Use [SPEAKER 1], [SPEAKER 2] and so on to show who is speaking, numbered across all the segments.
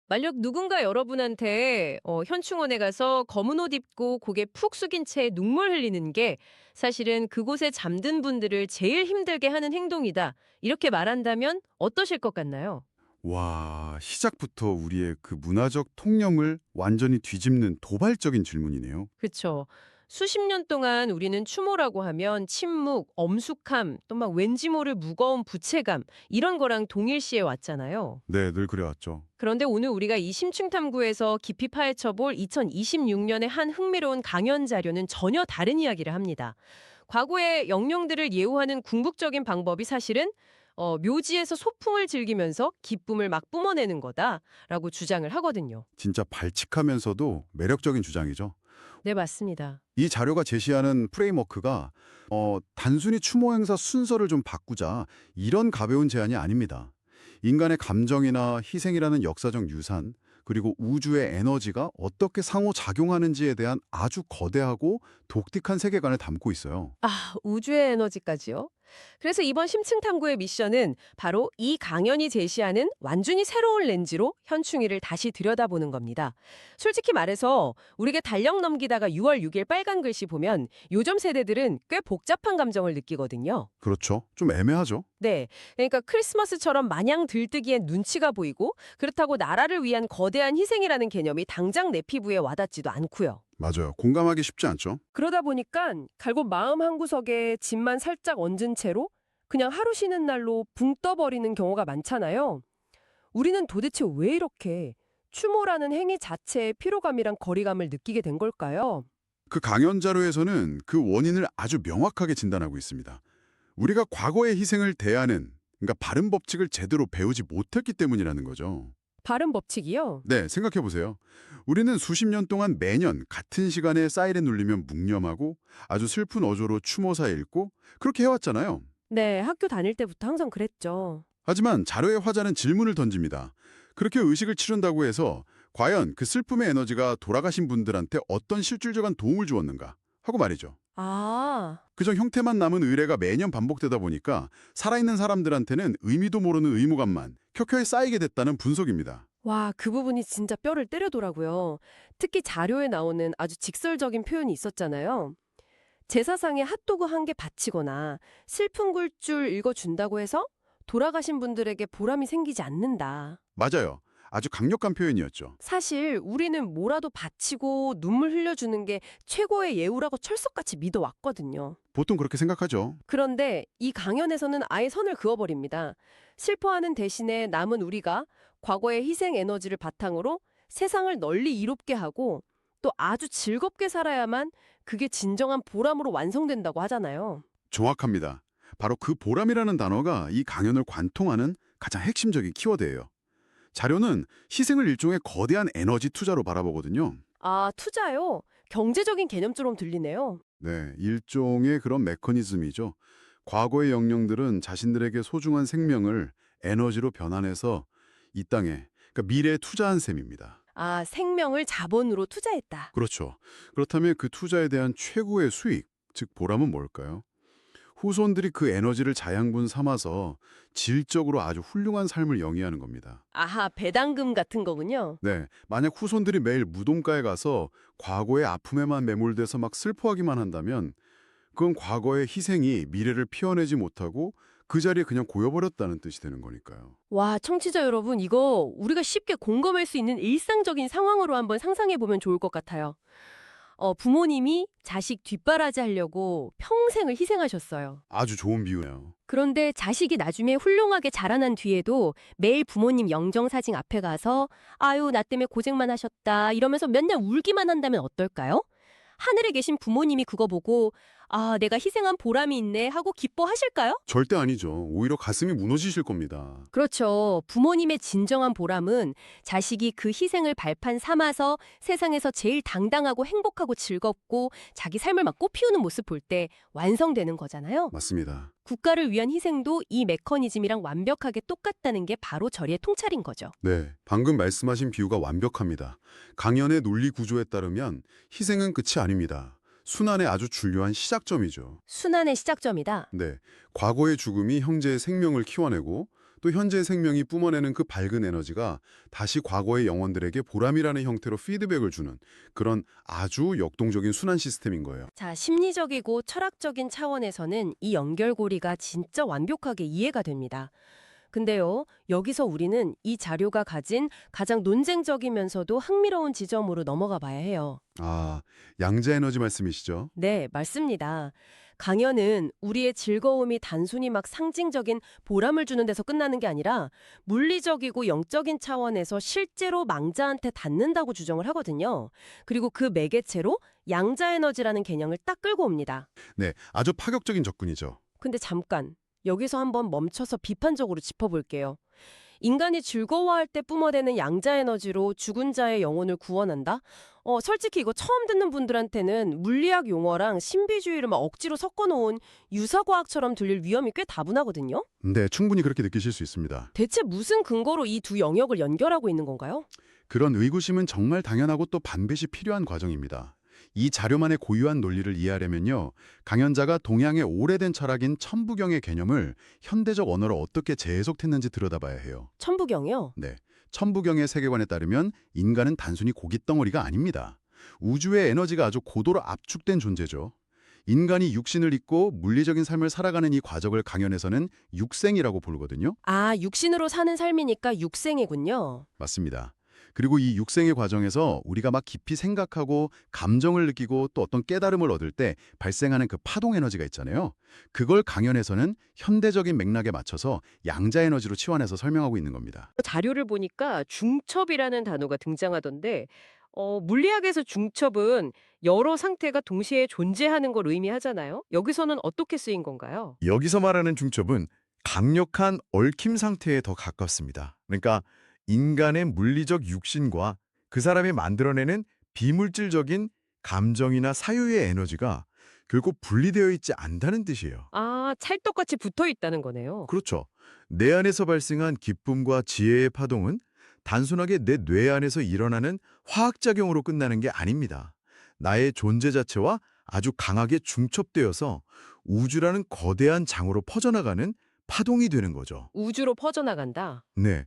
[SPEAKER 1] 만약 누군가 여러분한테 현충원에 가서 검은 옷 입고 고개 푹 숙인 채 눈물 흘리는 게 사실은 그곳에 잠든 분들을 제일 힘들게 하는 행동이다. 이렇게 말한다면 어떠실 것 같나요?
[SPEAKER 2] 와, 시작부터 우리의 그 문화적 통념을 완전히 뒤집는 도발적인 질문이네요.
[SPEAKER 1] 그쵸. 수십 년 동안 우리는 추모라고 하면 침묵, 엄숙함, 또 막 왠지 모를 무거운 부채감, 이런 거랑 동일시해 왔잖아요.
[SPEAKER 2] 네, 늘 그래왔죠.
[SPEAKER 1] 그런데 오늘 우리가 이 심층 탐구에서 깊이 파헤쳐 볼 2026년의 한 흥미로운 강연 자료는 전혀 다른 이야기를 합니다. 과거의 영령들을 예우하는 궁극적인 방법이 사실은 묘지에서 소풍을 즐기면서 기쁨을 막 뿜어내는 거다라고 주장을 하거든요.
[SPEAKER 2] 진짜 발칙하면서도 매력적인 주장이죠.
[SPEAKER 1] 네, 맞습니다.
[SPEAKER 2] 이 자료가 제시하는 프레임워크가 단순히 추모 행사 순서를 좀 바꾸자 이런 가벼운 제안이 아닙니다. 인간의 감정이나 희생이라는 역사적 유산, 그리고 우주의 에너지가 어떻게 상호작용하는지에 대한 아주 거대하고 독특한 세계관을 담고 있어요.
[SPEAKER 1] 아, 우주의 에너지까지요? 그래서 이번 심층 탐구의 미션은 바로 이 강연이 제시하는 완전히 새로운 렌즈로 현충일을 다시 들여다보는 겁니다. 솔직히 말해서 우리가 달력 넘기다가 6월 6일 빨간 글씨 보면 요즘 세대들은 꽤 복잡한 감정을 느끼거든요.
[SPEAKER 2] 그렇죠. 좀 애매하죠.
[SPEAKER 1] 네. 그러니까 크리스마스처럼 마냥 들뜨기엔 눈치가 보이고 그렇다고 나라를 위한 거대한 희생이라는 개념이 당장 내 피부에 와닿지도 않고요.
[SPEAKER 2] 맞아요. 공감하기 쉽지 않죠.
[SPEAKER 1] 그러다 보니까 결국 마음 한구석에 짐만 살짝 얹은 채로 그냥 하루 쉬는 날로 붕 떠버리는 경우가 많잖아요. 우리는 도대체 왜 이렇게 추모라는 행위 자체의 피로감이랑 거리감을 느끼게 된 걸까요?
[SPEAKER 2] 그 강연 자료에서는 그 원인을 아주 명확하게 진단하고 있습니다. 우리가 과거의 희생을 대하는, 그러니까 바른 법칙을 제대로 배우지 못했기 때문이라는 거죠.
[SPEAKER 1] 발음 법칙이요?
[SPEAKER 2] 네, 생각해 보세요. 우리는 수십 년 동안 매년 같은 시간에 사이렌 울리면 묵념하고 아주 슬픈 어조로 추모사 읽고 그렇게 해왔잖아요.
[SPEAKER 1] 네, 학교 다닐 때부터 항상 그랬죠.
[SPEAKER 2] 하지만 자료의 화자는 질문을 던집니다. 그렇게 의식을 치른다고 해서 과연 그 슬픔의 에너지가 돌아가신 분들한테 어떤 실질적인 도움을 주었는가 하고 말이죠.
[SPEAKER 1] 아,
[SPEAKER 2] 그저 형태만 남은 의례가 매년 반복되다 보니까 살아있는 사람들한테는 의미도 모르는 의무감만 켜켜이 쌓이게 됐다는 분석입니다.
[SPEAKER 1] 와, 그 부분이 진짜 뼈를 때려더라고요. 특히 자료에 나오는 아주 직설적인 표현이 있었잖아요. 제사상에 핫도그 한 개 바치거나 슬픈 굴줄 읽어준다고 해서 돌아가신 분들에게 보람이 생기지 않는다.
[SPEAKER 2] 맞아요. 아주 강력한 표현이었죠.
[SPEAKER 1] 사실 우리는 뭐라도 바치고 눈물 흘려주는 게 최고의 예우라고 철석같이 믿어왔거든요.
[SPEAKER 2] 보통 그렇게 생각하죠.
[SPEAKER 1] 그런데 이 강연에서는 아예 선을 그어버립니다. 슬퍼하는 대신에 남은 우리가 과거의 희생 에너지를 바탕으로 세상을 널리 이롭게 하고 또 아주 즐겁게 살아야만 그게 진정한 보람으로 완성된다고 하잖아요.
[SPEAKER 2] 정확합니다. 바로 그 보람이라는 단어가 이 강연을 관통하는 가장 핵심적인 키워드예요. 자료는 희생을 일종의 거대한 에너지 투자로 바라보거든요.
[SPEAKER 1] 아, 투자요? 경제적인 개념처럼 들리네요.
[SPEAKER 2] 네, 일종의 그런 메커니즘이죠. 과거의 영령들은 자신들에게 소중한 생명을 에너지로 변환해서 이 땅에, 그러니까 미래에 투자한 셈입니다.
[SPEAKER 1] 아, 생명을 자본으로 투자했다.
[SPEAKER 2] 그렇죠. 그렇다면 그 투자에 대한 최고의 수익, 즉 보람은 뭘까요? 후손들이 그 에너지를 자양분 삼아서 질적으로 아주 훌륭한 삶을 영위하는 겁니다.
[SPEAKER 1] 아하, 배당금 같은 거군요.
[SPEAKER 2] 네, 만약 후손들이 매일 무덤가에 가서 과거의 아픔에만 매몰돼서 막 슬퍼하기만 한다면 그건 과거의 희생이 미래를 피워내지 못하고 그 자리에 그냥 고여버렸다는 뜻이 되는 거니까요.
[SPEAKER 1] 와, 청취자 여러분, 이거 우리가 쉽게 공감할 수 있는 일상적인 상황으로 한번 상상해 보면 좋을 것 같아요. 부모님이 자식 뒷바라지 하려고 평생을 희생하셨어요.
[SPEAKER 2] 아주 좋은 비유네요.
[SPEAKER 1] 그런데 자식이 나중에 훌륭하게 자라난 뒤에도 매일 부모님 영정사진 앞에 가서 아유, 나 때문에 고생만 하셨다 이러면서 맨날 울기만 한다면 어떨까요? 하늘에 계신 부모님이 그거 보고 아, 내가 희생한 보람이 있네 하고 기뻐하실까요?
[SPEAKER 2] 절대 아니죠. 오히려 가슴이 무너지실 겁니다.
[SPEAKER 1] 그렇죠. 부모님의 진정한 보람은 자식이 그 희생을 발판 삼아서 세상에서 제일 당당하고 행복하고 즐겁고 자기 삶을 막 꽃피우는 모습 볼 때 완성되는 거잖아요.
[SPEAKER 2] 맞습니다.
[SPEAKER 1] 국가를 위한 희생도 이 메커니즘이랑 완벽하게 똑같다는 게 바로 저리의 통찰인 거죠.
[SPEAKER 2] 네, 방금 말씀하신 비유가 완벽합니다. 강연의 논리 구조에 따르면 희생은 끝이 아닙니다. 순환의 아주 중요한 시작점이죠.
[SPEAKER 1] 순환의 시작점이다.
[SPEAKER 2] 네, 과거의 죽음이 형제의 생명을 키워내고 또 현재 생명이 뿜어내는 그 밝은 에너지가 다시 과거의 영혼들에게 보람이라는 형태로 피드백을 주는 그런 아주 역동적인 순환 시스템인 거예요.
[SPEAKER 1] 자, 심리적이고 철학적인 차원에서는 이 연결고리가 진짜 완벽하게 이해가 됩니다. 근데요, 여기서 우리는 이 자료가 가진 가장 논쟁적이면서도 흥미로운 지점으로 넘어가 봐야 해요.
[SPEAKER 2] 아, 양자 에너지 말씀이시죠?
[SPEAKER 1] 네, 맞습니다. 강연은 우리의 즐거움이 단순히 막 상징적인 보람을 주는 데서 끝나는 게 아니라 물리적이고 영적인 차원에서 실제로 망자한테 닿는다고 주장을 하거든요. 그리고 그 매개체로 양자 에너지라는 개념을 딱 끌고 옵니다.
[SPEAKER 2] 네, 아주 파격적인 접근이죠.
[SPEAKER 1] 근데 잠깐, 여기서 한번 멈춰서 비판적으로 짚어볼게요. 인간이 즐거워할 때 뿜어대는 양자 에너지로 죽은 자의 영혼을 구원한다? 솔직히 이거 처음 듣는 분들한테는 물리학 용어랑 신비주의를 막 억지로 섞어놓은 유사과학처럼 들릴 위험이 꽤 다분하거든요?
[SPEAKER 2] 네, 충분히 그렇게 느끼실 수 있습니다.
[SPEAKER 1] 대체 무슨 근거로 이 두 영역을 연결하고 있는 건가요?
[SPEAKER 2] 그런 의구심은 정말 당연하고 또 반드시 필요한 과정입니다. 이 자료만의 고유한 논리를 이해하려면요, 강연자가 동양의 오래된 철학인 천부경의 개념을 현대적 언어로 어떻게 재해석했는지 들여다봐야 해요.
[SPEAKER 1] 천부경이요?
[SPEAKER 2] 네, 천부경의 세계관에 따르면 인간은 단순히 고깃덩어리가 아닙니다. 우주의 에너지가 아주 고도로 압축된 존재죠. 인간이 육신을 입고 물리적인 삶을 살아가는 이 과정을 강연에서는 육생이라고 부르거든요.
[SPEAKER 1] 아, 육신으로 사는 삶이니까 육생이군요.
[SPEAKER 2] 맞습니다. 그리고 이 육생의 과정에서 우리가 막 깊이 생각하고 감정을 느끼고 또 어떤 깨달음을 얻을 때 발생하는 그 파동 에너지가 있잖아요. 그걸 강연에서는 현대적인 맥락에 맞춰서 양자 에너지로 치환해서 설명하고 있는 겁니다.
[SPEAKER 1] 자료를 보니까 중첩이라는 단어가 등장하던데, 물리학에서 중첩은 여러 상태가 동시에 존재하는 걸 의미하잖아요. 여기서는 어떻게 쓰인 건가요?
[SPEAKER 3] 여기서 말하는 중첩은 강력한 얽힘 상태에 더 가깝습니다. 그러니까 인간의 물리적 육신과 그 사람이 만들어내는 비물질적인 감정이나 사유의 에너지가 결국 분리되어 있지 않다는 뜻이에요.
[SPEAKER 1] 아, 찰떡같이 붙어 있다는 거네요.
[SPEAKER 3] 그렇죠. 내 안에서 발생한 기쁨과 지혜의 파동은 단순하게 내 뇌 안에서 일어나는 화학작용으로 끝나는 게 아닙니다. 나의 존재 자체와 아주 강하게 중첩되어서 우주라는 거대한 장으로 퍼져나가는 파동이 되는 거죠.
[SPEAKER 1] 우주로 퍼져나간다.
[SPEAKER 3] 네.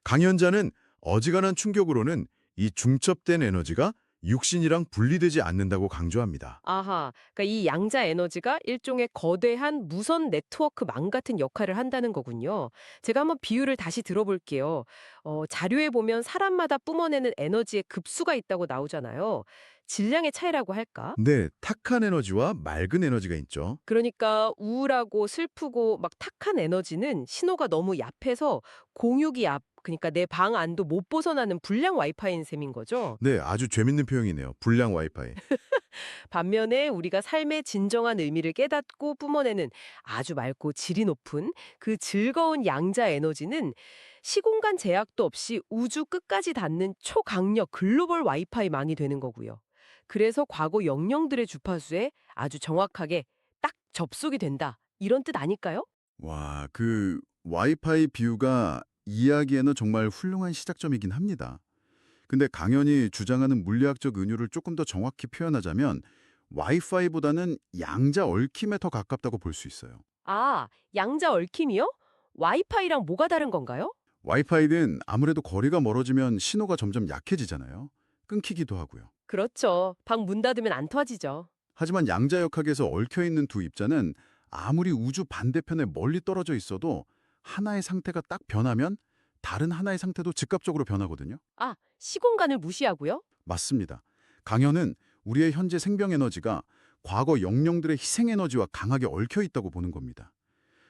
[SPEAKER 3] 강연자는 어지간한 충격으로는 이 중첩된 에너지가 육신이랑 분리되지 않는다고 강조합니다.
[SPEAKER 1] 아하, 그러니까 이 양자 에너지가 일종의 거대한 무선 네트워크망 같은 역할을 한다는 거군요. 제가 한번 비유를 다시 들어볼게요. 자료에 보면 사람마다 뿜어내는 에너지의 급수가 있다고 나오잖아요. 질량의 차이라고 할까?
[SPEAKER 3] 네, 탁한 에너지와 맑은 에너지가 있죠.
[SPEAKER 1] 그러니까 우울하고 슬프고 막 탁한 에너지는 신호가 너무 얕해서 공유기 앞, 그러니까 내 방 안도 못 벗어나는 불량 와이파이인 셈인 거죠.
[SPEAKER 3] 네, 아주 재밌는 표현이네요. 불량 와이파이.
[SPEAKER 1] 반면에 우리가 삶의 진정한 의미를 깨닫고 뿜어내는 아주 맑고 질이 높은 그 즐거운 양자 에너지는 시공간 제약도 없이 우주 끝까지 닿는 초강력 글로벌 와이파이망이 되는 거고요. 그래서 과거 영령들의 주파수에 아주 정확하게 딱 접속이 된다. 이런 뜻 아닐까요?
[SPEAKER 2] 와, 그 와이파이 비유가 이야기에는 정말 훌륭한 시작점이긴 합니다. 근데 강연이 주장하는 물리학적 은유를 조금 더 정확히 표현하자면 와이파이보다는 양자 얽힘에 더 가깝다고 볼 수 있어요.
[SPEAKER 1] 아, 양자 얽힘이요? 와이파이랑 뭐가 다른 건가요?
[SPEAKER 2] 와이파이는 아무래도 거리가 멀어지면 신호가 점점 약해지잖아요. 끊기기도 하고요.
[SPEAKER 1] 그렇죠. 방 문 닫으면 안 터지죠.
[SPEAKER 2] 하지만 양자역학에서 얽혀있는 두 입자는 아무리 우주 반대편에 멀리 떨어져 있어도 하나의 상태가 딱 변하면 다른 하나의 상태도 즉각적으로 변하거든요.
[SPEAKER 1] 아, 시공간을 무시하고요?
[SPEAKER 2] 맞습니다. 강연은 우리의 현재 생명 에너지가 과거 영령들의 희생 에너지와 강하게 얽혀 있다고 보는 겁니다.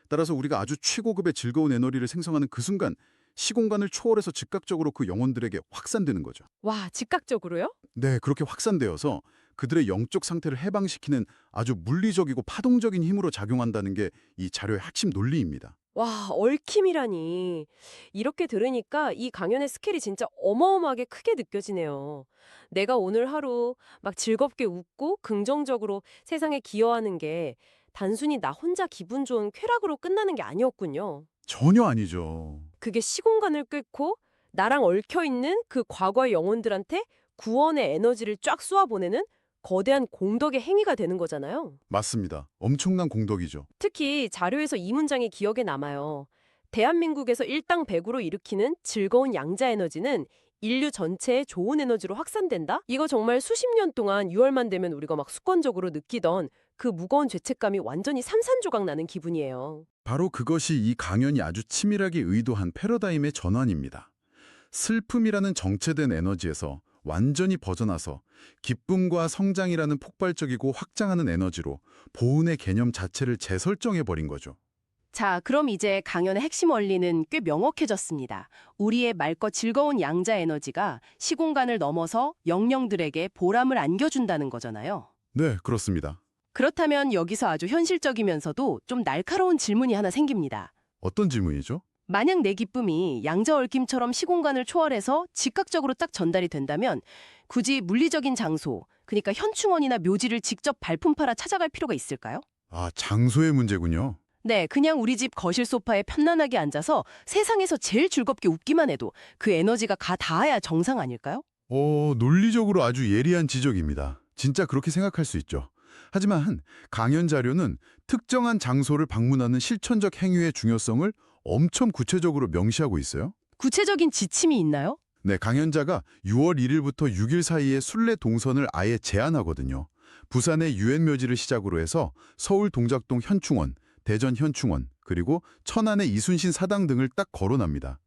[SPEAKER 2] 따라서 우리가 아주 최고급의 즐거운 에너지를 생성하는 그 순간 시공간을 초월해서 즉각적으로 그 영혼들에게 확산되는 거죠.
[SPEAKER 1] 와, 즉각적으로요?
[SPEAKER 2] 네, 그렇게 확산되어서 그들의 영적 상태를 해방시키는 아주 물리적이고 파동적인 힘으로 작용한다는 게 이 자료의 핵심 논리입니다.
[SPEAKER 1] 와, 얽힘이라니. 이렇게 들으니까 이 강연의 스케일이 진짜 어마어마하게 크게 느껴지네요. 내가 오늘 하루 막 즐겁게 웃고 긍정적으로 세상에 기여하는 게 단순히 나 혼자 기분 좋은 쾌락으로 끝나는 게 아니었군요.
[SPEAKER 2] 전혀 아니죠.
[SPEAKER 1] 그게 시공간을 끓고 나랑 얽혀있는 그 과거의 영혼들한테 구원의 에너지를 쫙 쏘아보내는 거대한 공덕의 행위가 되는 거잖아요.
[SPEAKER 2] 맞습니다. 엄청난 공덕이죠.
[SPEAKER 1] 특히 자료에서 이 문장이 기억에 남아요. 대한민국에서 일당백으로 일으키는 즐거운 양자 에너지는 인류 전체에 좋은 에너지로 확산된다? 이거 정말 수십 년 동안 6월만 되면 우리가 막 습관적으로 느끼던 그 무거운 죄책감이 완전히 산산조각 나는 기분이에요.
[SPEAKER 2] 바로 그것이 이 강연이 아주 치밀하게 의도한 패러다임의 전환입니다. 슬픔이라는 정체된 에너지에서 완전히 벗어나서 기쁨과 성장이라는 폭발적이고 확장하는 에너지로 보온의 개념 자체를 재설정해버린 거죠.
[SPEAKER 4] 자, 그럼 이제 강연의 핵심 원리는 꽤 명확해졌습니다. 우리의 맑고 즐거운 양자 에너지가 시공간을 넘어서 영령들에게 보람을 안겨준다는 거잖아요.
[SPEAKER 2] 네, 그렇습니다.
[SPEAKER 4] 그렇다면 여기서 아주 현실적이면서도 좀 날카로운 질문이 하나 생깁니다.
[SPEAKER 2] 어떤 질문이죠?
[SPEAKER 4] 만약 내 기쁨이 양자 얽힘처럼 시공간을 초월해서 즉각적으로 딱 전달이 된다면 굳이 물리적인 장소, 그러니까 현충원이나 묘지를 직접 발품 팔아 찾아갈 필요가 있을까요?
[SPEAKER 2] 아, 장소의 문제군요.
[SPEAKER 4] 네, 그냥 우리 집 거실 소파에 편안하게 앉아서 세상에서 제일 즐겁게 웃기만 해도 그 에너지가 가 닿아야 정상 아닐까요?
[SPEAKER 2] 논리적으로 아주 예리한 지적입니다. 진짜 그렇게 생각할 수 있죠. 하지만 강연 자료는 특정한 장소를 방문하는 실천적 행위의 중요성을 엄청 구체적으로 명시하고 있어요.
[SPEAKER 4] 구체적인 지침이 있나요?
[SPEAKER 2] 네, 강연자가 6월 1일부터 6일 사이에 순례 동선을 아예 제한하거든요. 부산의 유엔묘지를 시작으로 해서 서울 동작동 현충원, 대전 현충원, 그리고 천안의 이순신 사당 등을 딱 거론합니다.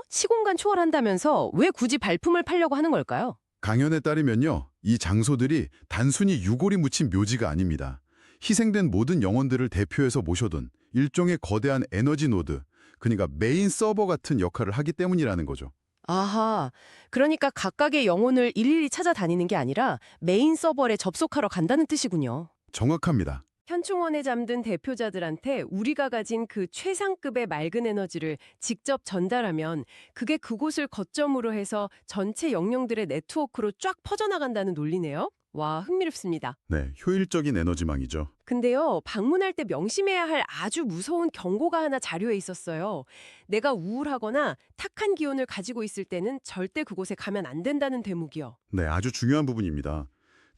[SPEAKER 4] 시공간 초월한다면서 왜 굳이 발품을 팔려고 하는 걸까요?
[SPEAKER 2] 강연에 따르면요, 이 장소들이 단순히 유골이 묻힌 묘지가 아닙니다. 희생된 모든 영혼들을 대표해서 모셔둔 일종의 거대한 에너지 노드, 그러니까 메인 서버 같은 역할을 하기 때문이라는 거죠.
[SPEAKER 4] 아하, 그러니까 각각의 영혼을 일일이 찾아다니는 게 아니라 메인 서버에 접속하러 간다는 뜻이군요.
[SPEAKER 2] 정확합니다.
[SPEAKER 1] 현충원에 잠든 대표자들한테 우리가 가진 그 최상급의 맑은 에너지를 직접 전달하면 그게 그곳을 거점으로 해서 전체 영령들의 네트워크로 쫙 퍼져나간다는 논리네요. 와, 흥미롭습니다.
[SPEAKER 2] 네, 효율적인 에너지망이죠.
[SPEAKER 1] 근데요, 방문할 때 명심해야 할 아주 무서운 경고가 하나 자료에 있었어요. 내가 우울하거나 탁한 기운을 가지고 있을 때는 절대 그곳에 가면 안 된다는 대목이요.
[SPEAKER 2] 네, 아주 중요한 부분입니다.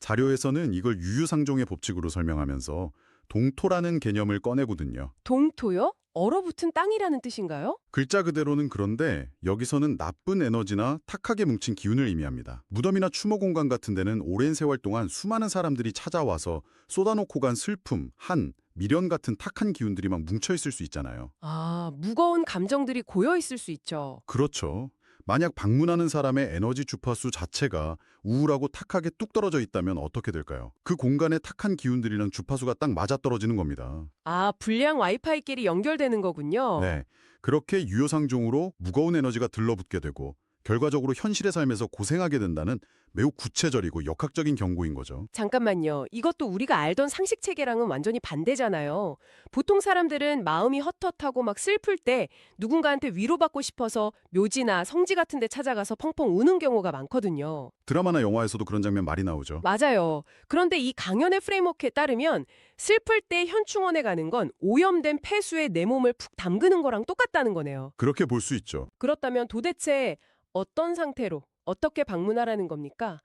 [SPEAKER 2] 자료에서는 이걸 유유상종의 법칙으로 설명하면서 동토라는 개념을 꺼내거든요.
[SPEAKER 1] 동토요? 얼어붙은 땅이라는 뜻인가요?
[SPEAKER 2] 글자 그대로는 그런데 여기서는 나쁜 에너지나 탁하게 뭉친 기운을 의미합니다. 무덤이나 추모 공간 같은 데는 오랜 세월 동안 수많은 사람들이 찾아와서 쏟아놓고 간 슬픔, 한, 미련 같은 탁한 기운들이 막 뭉쳐있을 수 있잖아요.
[SPEAKER 1] 아, 무거운 감정들이 고여 있을 수 있죠.
[SPEAKER 2] 그렇죠. 만약 방문하는 사람의 에너지 주파수 자체가 우울하고 탁하게 뚝 떨어져 있다면 어떻게 될까요? 그 공간의 탁한 기운들이랑 주파수가 딱 맞아떨어지는 겁니다.
[SPEAKER 1] 아, 불량 와이파이끼리 연결되는 거군요.
[SPEAKER 2] 네, 그렇게 유효상종으로 무거운 에너지가 들러붙게 되고 결과적으로 현실의 삶에서 고생하게 된다는 매우 구체적이고 역학적인 경고인 거죠.
[SPEAKER 1] 잠깐만요. 이것도 우리가 알던 상식 체계랑은 완전히 반대잖아요. 보통 사람들은 마음이 헛헛하고 막 슬플 때 누군가한테 위로받고 싶어서 묘지나 성지 같은 데 찾아가서 펑펑 우는 경우가 많거든요.
[SPEAKER 2] 드라마나 영화에서도 그런 장면 많이 나오죠.
[SPEAKER 1] 맞아요. 그런데 이 강연의 프레임워크에 따르면 슬플 때 현충원에 가는 건 오염된 폐수에 내 몸을 푹 담그는 거랑 똑같다는 거네요.
[SPEAKER 2] 그렇게 볼 수 있죠.
[SPEAKER 1] 그렇다면 도대체 어떤 상태로 어떻게 방문하라는 겁니까?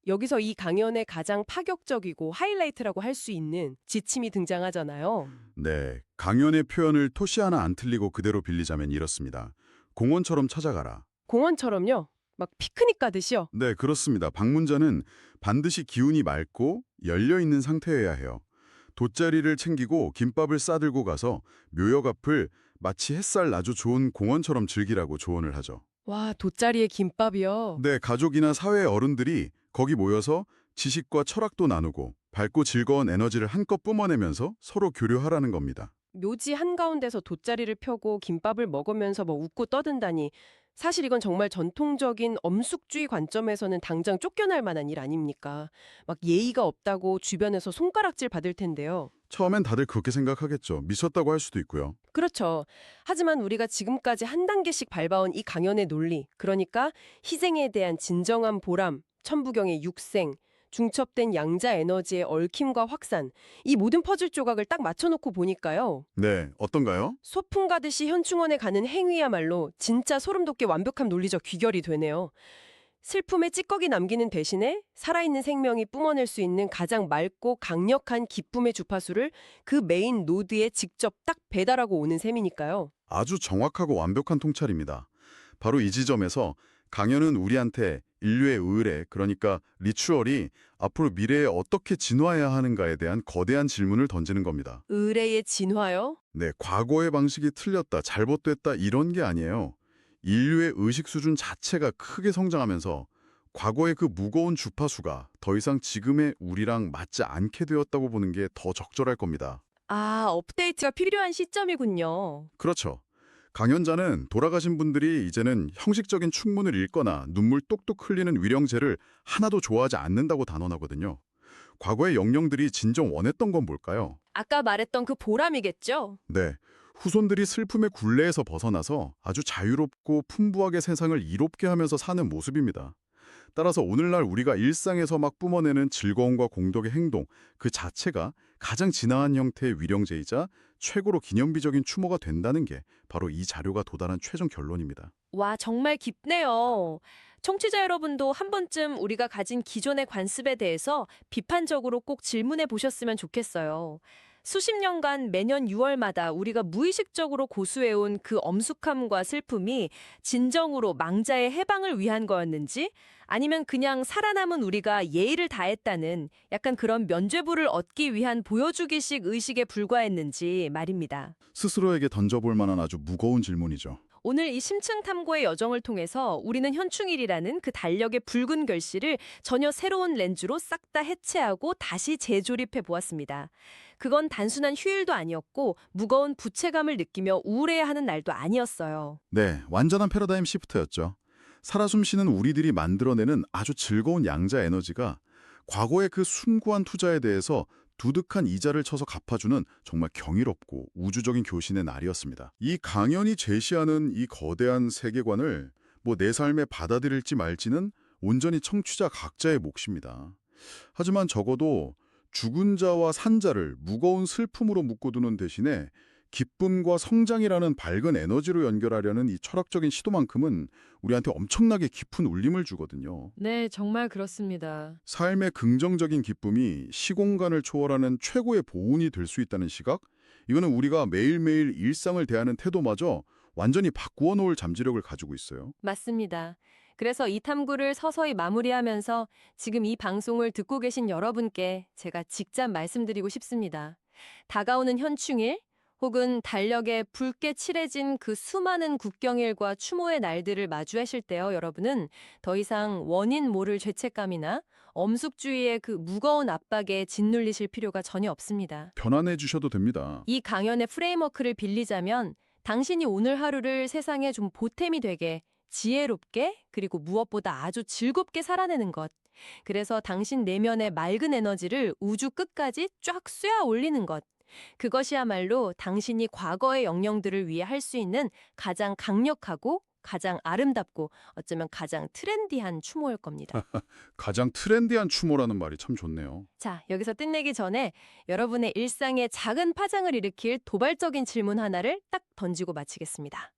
[SPEAKER 1] 여기서 이 강연의 가장 파격적이고 하이라이트라고 할 수 있는 지침이 등장하잖아요.
[SPEAKER 2] 네, 강연의 표현을 토시 하나 안 틀리고 그대로 빌리자면 이렇습니다. 공원처럼 찾아가라.
[SPEAKER 1] 공원처럼요? 막 피크닉 가듯이요?
[SPEAKER 2] 네, 그렇습니다. 방문자는 반드시 기운이 맑고 열려있는 상태여야 해요. 돗자리를 챙기고 김밥을 싸들고 가서 묘역 앞을 마치 햇살 아주 좋은 공원처럼 즐기라고 조언을 하죠.
[SPEAKER 1] 와, 돗자리에 김밥이요?
[SPEAKER 2] 네, 가족이나 사회 어른들이 거기 모여서 지식과 철학도 나누고 밝고 즐거운 에너지를 한껏 뿜어내면서 서로 교류하라는 겁니다.
[SPEAKER 1] 묘지 한가운데서 돗자리를 펴고 김밥을 먹으면서 뭐 웃고 떠든다니. 사실 이건 정말 전통적인 엄숙주의 관점에서는 당장 쫓겨날 만한 일 아닙니까? 막 예의가 없다고 주변에서 손가락질 받을 텐데요.
[SPEAKER 2] 처음엔 다들 그렇게 생각하겠죠. 미쳤다고 할 수도 있고요.
[SPEAKER 1] 그렇죠. 하지만 우리가 지금까지 한 단계씩 밟아온 이 강연의 논리, 그러니까 희생에 대한 진정한 보람, 천부경의 육생, 중첩된 양자 에너지의 얽힘과 확산, 이 모든 퍼즐 조각을 딱 맞춰놓고 보니까요.
[SPEAKER 2] 네, 어떤가요?
[SPEAKER 1] 소풍 가듯이 현충원에 가는 행위야말로 진짜 소름 돋게 완벽한 논리적 귀결이 되네요. 슬픔에 찌꺼기 남기는 대신에 살아있는 생명이 뿜어낼 수 있는 가장 맑고 강력한 기쁨의 주파수를 그 메인 노드에 직접 딱 배달하고 오는 셈이니까요.
[SPEAKER 2] 아주 정확하고 완벽한 통찰입니다. 바로 이 지점에서 강연은 우리한테 인류의 의뢰, 그러니까 리추얼이 앞으로 미래에 어떻게 진화해야 하는가에 대한 거대한 질문을 던지는 겁니다.
[SPEAKER 1] 의뢰의 진화요?
[SPEAKER 2] 네, 과거의 방식이 틀렸다, 잘못됐다 이런 게 아니에요. 인류의 의식 수준 자체가 크게 성장하면서 과거의 그 무거운 주파수가 더 이상 지금의 우리랑 맞지 않게 되었다고 보는 게 더 적절할 겁니다.
[SPEAKER 1] 아, 업데이트가 필요한 시점이군요.
[SPEAKER 2] 그렇죠. 강연자는 돌아가신 분들이 이제는 형식적인 축문을 읽거나 눈물 똑똑 흘리는 위령제를 하나도 좋아하지 않는다고 단언하거든요. 과거의 영령들이 진정 원했던 건 뭘까요?
[SPEAKER 1] 아까 말했던 그 보람이겠죠?
[SPEAKER 2] 네, 후손들이 슬픔의 굴레에서 벗어나서 아주 자유롭고 풍부하게 세상을 이롭게 하면서 사는 모습입니다. 따라서 오늘날 우리가 일상에서 막 뿜어내는 즐거움과 공덕의 행동, 그 자체가 가장 진화한 형태의 위령제이자 최고로 기념비적인 추모가 된다는 게 바로 이 자료가 도달한 최종 결론입니다.
[SPEAKER 1] 와, 정말 깊네요. 청취자 여러분도 한 번쯤 우리가 가진 기존의 관습에 대해서 비판적으로 꼭 질문해 보셨으면 좋겠어요. 수십 년간 매년 6월마다 우리가 무의식적으로 고수해온 그 엄숙함과 슬픔이 진정으로 망자의 해방을 위한 거였는지, 아니면 그냥 살아남은 우리가 예의를 다했다는 약간 그런 면죄부를 얻기 위한 보여주기식 의식에 불과했는지 말입니다.
[SPEAKER 2] 스스로에게 던져볼 만한 아주 무거운 질문이죠.
[SPEAKER 1] 오늘 이 심층 탐구의 여정을 통해서 우리는 현충일이라는 그 달력의 붉은 글씨를 전혀 새로운 렌즈로 싹 다 해체하고 다시 재조립해 보았습니다. 그건 단순한 휴일도 아니었고 무거운 부채감을 느끼며 우울해야 하는 날도 아니었어요.
[SPEAKER 2] 네, 완전한 패러다임 시프트였죠. 살아 숨쉬는 우리들이 만들어내는 아주 즐거운 양자 에너지가 과거의 그 숭고한 투자에 대해서 두둑한 이자를 쳐서 갚아주는 정말 경이롭고 우주적인 교신의 날이었습니다. 이 강연이 제시하는 이 거대한 세계관을 내 삶에 받아들일지 말지는 온전히 청취자 각자의 몫입니다. 하지만 적어도 죽은 자와 산 자를 무거운 슬픔으로 묶어두는 대신에 기쁨과 성장이라는 밝은 에너지로 연결하려는 이 철학적인 시도만큼은 우리한테 엄청나게 깊은 울림을 주거든요.
[SPEAKER 1] 네, 정말 그렇습니다.
[SPEAKER 2] 삶의 긍정적인 기쁨이 시공간을 초월하는 최고의 보온이 될 수 있다는 시각? 이거는 우리가 매일매일 일상을 대하는 태도마저 완전히 바꾸어 놓을 잠재력을 가지고 있어요.
[SPEAKER 1] 맞습니다. 그래서 이 탐구를 서서히 마무리하면서 지금 이 방송을 듣고 계신 여러분께 제가 직접 말씀드리고 싶습니다. 다가오는 현충일, 혹은 달력에 붉게 칠해진 그 수많은 국경일과 추모의 날들을 마주하실 때요, 여러분은 더 이상 원인 모를 죄책감이나 엄숙주의의 그 무거운 압박에 짓눌리실 필요가 전혀 없습니다.
[SPEAKER 2] 편안해 주셔도 됩니다.
[SPEAKER 1] 이 강연의 프레임워크를 빌리자면 당신이 오늘 하루를 세상에 좀 보탬이 되게 지혜롭게 그리고 무엇보다 아주 즐겁게 살아내는 것. 그래서 당신 내면의 맑은 에너지를 우주 끝까지 쫙 쏘아 올리는 것. 그것이야말로 당신이 과거의 영령들을 위해 할 수 있는 가장 강력하고 가장 아름답고 어쩌면 가장 트렌디한 추모일 겁니다.
[SPEAKER 2] 가장 트렌디한 추모라는 말이 참 좋네요.
[SPEAKER 1] 자, 여기서 끝내기 전에 여러분의 일상에 작은 파장을 일으킬 도발적인 질문 하나를 딱 던지고 마치겠습니다.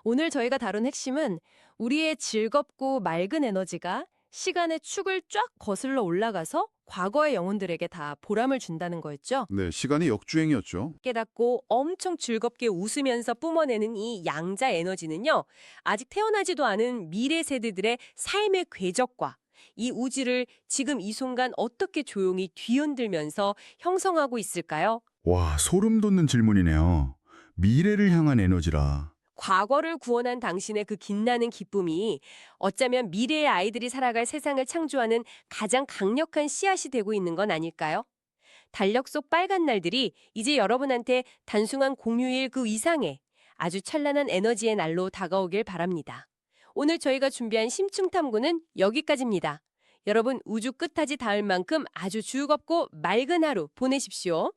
[SPEAKER 1] 오늘 저희가 다룬 핵심은 우리의 즐겁고 맑은 에너지가 시간의 축을 쫙 거슬러 올라가서 과거의 영혼들에게 다 보람을 준다는 거였죠.
[SPEAKER 2] 네, 시간이 역주행이었죠.
[SPEAKER 1] 깨닫고 엄청 즐겁게 웃으면서 뿜어내는 이 양자 에너지는요, 아직 태어나지도 않은 미래 세대들의 삶의 궤적과 이 우주를 지금 이 순간 어떻게 조용히 뒤흔들면서 형성하고 있을까요?
[SPEAKER 5] 와, 소름 돋는 질문이네요. 미래를 향한 에너지라.
[SPEAKER 1] 과거를 구원한 당신의 그 빛나는 기쁨이 어쩌면 미래의 아이들이 살아갈 세상을 창조하는 가장 강력한 씨앗이 되고 있는 건 아닐까요? 달력 속 빨간 날들이 이제 여러분한테 단순한 공휴일 그 이상의 아주 찬란한 에너지의 날로 다가오길 바랍니다. 오늘 저희가 준비한 심층 탐구는 여기까지입니다. 여러분 우주 끝까지 닿을 만큼 아주 즐겁고 맑은 하루 보내십시오.